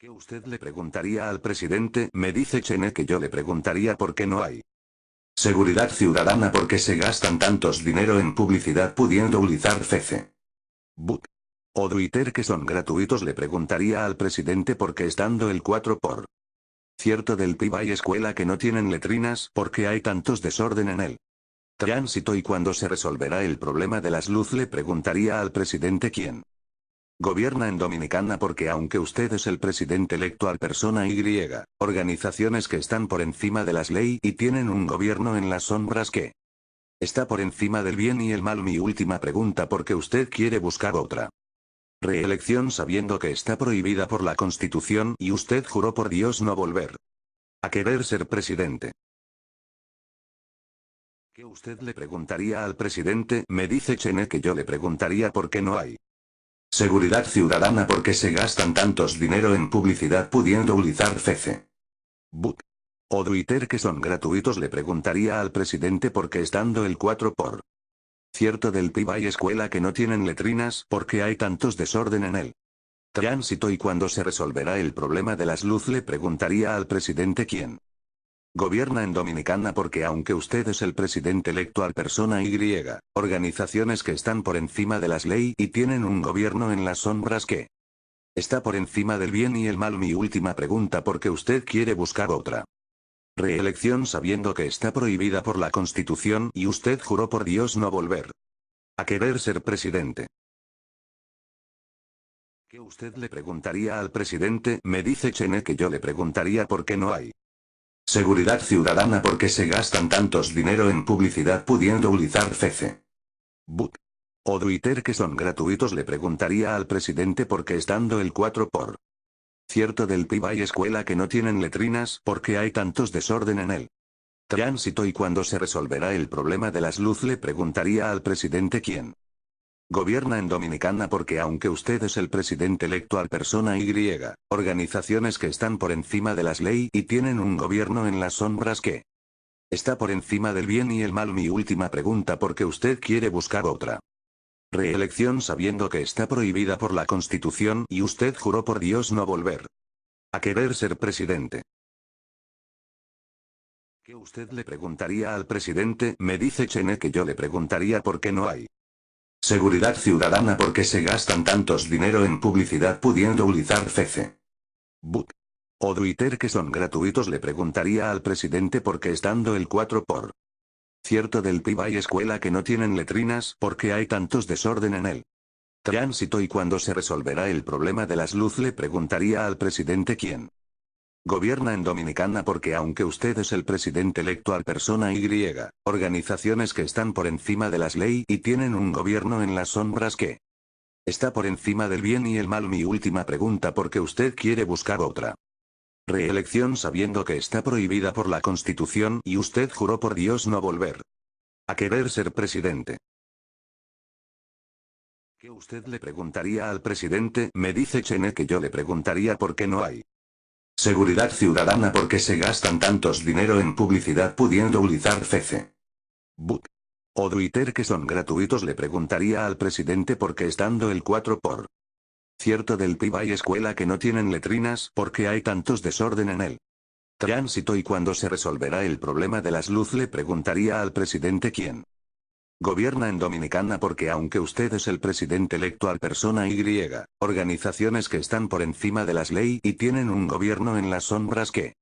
¿Qué usted le preguntaría al presidente? Me dice Chene que yo le preguntaría por qué no hay seguridad ciudadana, porque se gastan tantos dinero en publicidad pudiendo utilizar Facebook o Twitter que son gratuitos. Le preguntaría al presidente porque estando el 4% del PIB hay escuela que no tienen letrinas porque hay tantos desorden en el tránsito. Y cuando se resolverá el problema de las luz, le preguntaría al presidente quién gobierna en Dominicana, porque aunque usted es el presidente electo al persona Y, organizaciones que están por encima de las leyes y tienen un gobierno en las sombras que está por encima del bien y el mal. Mi última pregunta, porque usted quiere buscar otra reelección sabiendo que está prohibida por la Constitución y usted juró por Dios no volver a querer ser presidente. ¿Qué usted le preguntaría al presidente? Me dice Chene que yo le preguntaría por qué no hay seguridad ciudadana, porque se gastan tantos dinero en publicidad pudiendo utilizar Facebook o Twitter que son gratuitos. Le preguntaría al presidente porque estando el 4% del PIB hay escuela que no tienen letrinas porque hay tantos desorden en el tránsito. Y cuando se resolverá el problema de las luz, le preguntaría al presidente quién gobierna en Dominicana, porque aunque usted es el presidente electo al persona Y, organizaciones que están por encima de las leyes y tienen un gobierno en las sombras que está por encima del bien y el mal. Mi última pregunta, porque usted quiere buscar otra reelección sabiendo que está prohibida por la Constitución y usted juró por Dios no volver a querer ser presidente. ¿Qué usted le preguntaría al presidente? Me dice Chene que yo le preguntaría por qué no hay seguridad ciudadana, porque se gastan tantos dinero en publicidad pudiendo utilizar Facebook o Twitter que son gratuitos. Le preguntaría al presidente porque estando el 4% del PIB hay escuela que no tienen letrinas porque hay tantos desorden en el tránsito. Y cuando se resolverá el problema de las luz, le preguntaría al presidente quién gobierna en Dominicana, porque aunque usted es el presidente electo al persona Y, organizaciones que están por encima de las leyes y tienen un gobierno en las sombras que está por encima del bien y el mal. Mi última pregunta, porque usted quiere buscar otra reelección sabiendo que está prohibida por la Constitución y usted juró por Dios no volver a querer ser presidente. ¿Qué usted le preguntaría al presidente? Me dice Chene que yo le preguntaría por qué no hay seguridad ciudadana, porque se gastan tantos dinero en publicidad pudiendo utilizar Facebook o Twitter que son gratuitos. Le preguntaría al presidente porque estando el 4% del PIB hay escuela que no tienen letrinas porque hay tantos desorden en el tránsito. Y cuando se resolverá el problema de las luz, le preguntaría al presidente quién gobierna en Dominicana, porque aunque usted es el presidente electo al persona Y, organizaciones que están por encima de las leyes y tienen un gobierno en las sombras que está por encima del bien y el mal. Mi última pregunta, porque usted quiere buscar otra reelección sabiendo que está prohibida por la Constitución y usted juró por Dios no volver a querer ser presidente. ¿Qué usted le preguntaría al presidente? Me dice Chene que yo le preguntaría por qué no hay seguridad ciudadana, porque se gastan tantos dinero en publicidad pudiendo utilizar Facebook o Twitter que son gratuitos. Le preguntaría al presidente porque estando el 4% del PIB hay escuela que no tienen letrinas porque hay tantos desorden en el tránsito. Y cuando se resolverá el problema de las luz, le preguntaría al presidente quién gobierna en Dominicana, porque aunque usted es el presidente electo al persona Y, organizaciones que están por encima de las leyes y tienen un gobierno en las sombras que